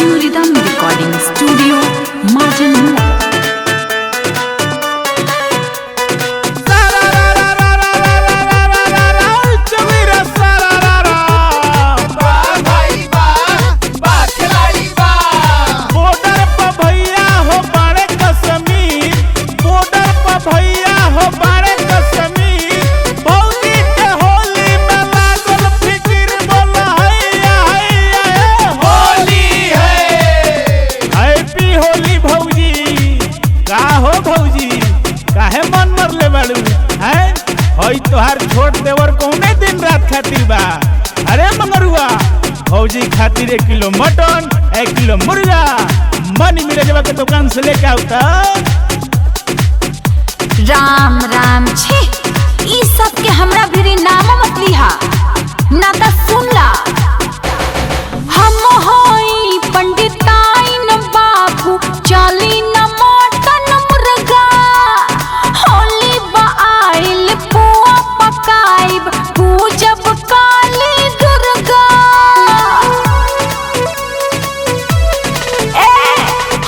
New Rhythm Recording Studio, Martin. तोहार छोट देवर कौने दिन रात खातिर बा। अरे मंगरुआ भौजी खातिर 1 किलो मटन 1 किलो मुर्गा मनी मिर्जवा के दुकान से लेके आवता। राम राम छी ई सब के हमरा भी नाम मत लिहा ना त सुन ला। हम होई पंडिताइन बाबू चली न मटन मुर्गा होली बाइल पुआ पकाइब पूजब काली दुर्गा।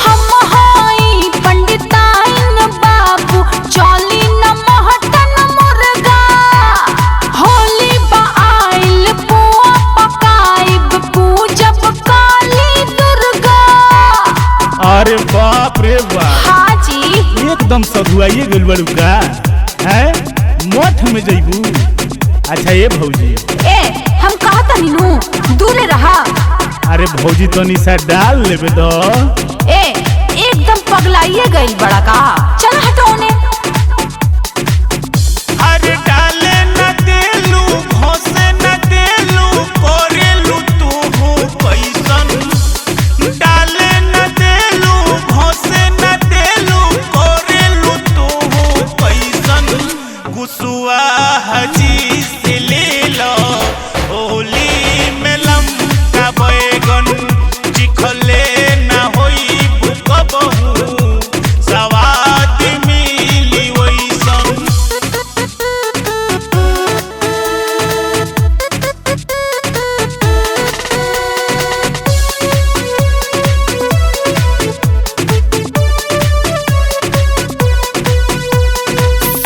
हम होई पंडिताइन बाबू चली न मटन मुर्गा होली बाइल पुआ पकाइब पूजब काली दुर्गा। अरे बाप रे बाप, हाँ जी एकदम सधुआइए गेल बड़ू का है मठ में जइबू। अच्छा ये भौजी हम कहता नीनू दूरे रहा। अरे भौजी तो निशा डाल लेबे दो। एकदम पगलाइए गइल बड़ा का चल हटो ने। अरे डाले न देलू घोसे न देलू करेलू तू हो कैसन। डाले न देलू घोसे न देलू करेलू तू हो कैसन। गुसुआ हजी से ले लो होली में लमका बैगन चिखले ना होई बुकबहू सवाद मिली वैसन।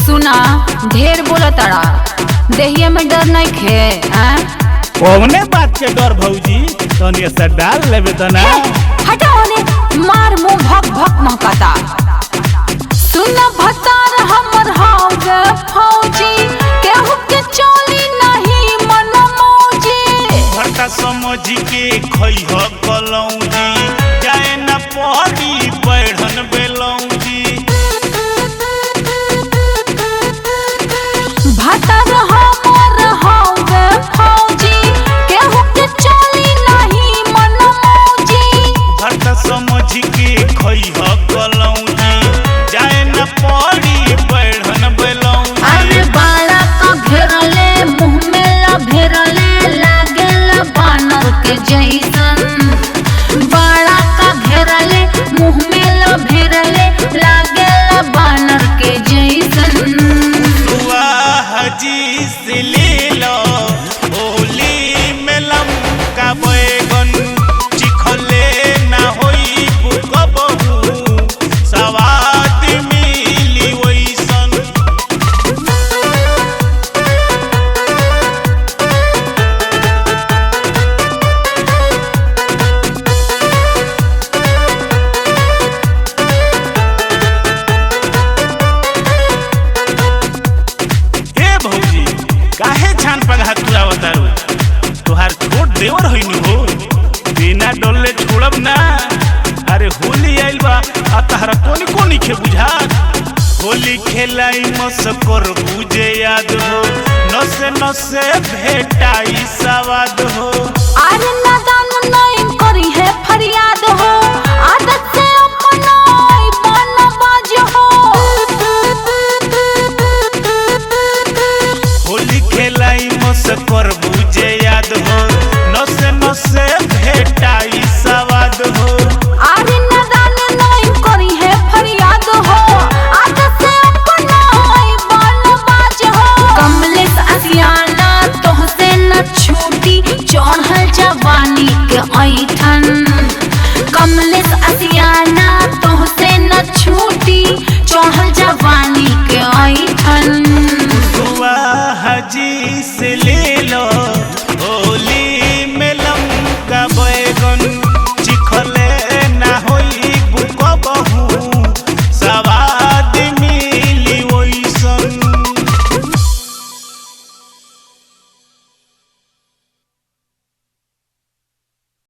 सुना ढेर बोला तड़ा देहिया में डर नहीं खे। कौने बात के डर भौजी तनी से डाल लेबे त ना। हटाओ ने मार मुंह भक भक महकाता। सुन भतार हमर हावे फौजी केहू के चली नहीं मन मौजी। भरता समझ के खइह कलौजी जाए न पड़ी बैठन बेलौजी। भतार हमर हावे फौजी केहू के चली नहीं मन मौजी। भरता समझ के खइह कलौजी जाए न पड़ी बैठन बेलौजी। अरे बाला का घेरले मुंह में ला घेरले लागेला बानर के जैसन। बाला का घेरले मुंह में ला घेरले लागेला बानर के जैसन। दुआ हजी से ले लो होली में लमका बैगन चिखले ना होई बुकबहू सवाद मिली वैसन। हे भौजी काहे छान पगहा तुरा बतारू तोहार छोट देवर होइनु हो बिना डोले छोड़ब ना। अरे होली आइल बा आ तहरा कोनी कोनी के बुझा। होली खेलाई मस्कर बुझे याद हो नसे नसे भेटाई सवाद हो। अरे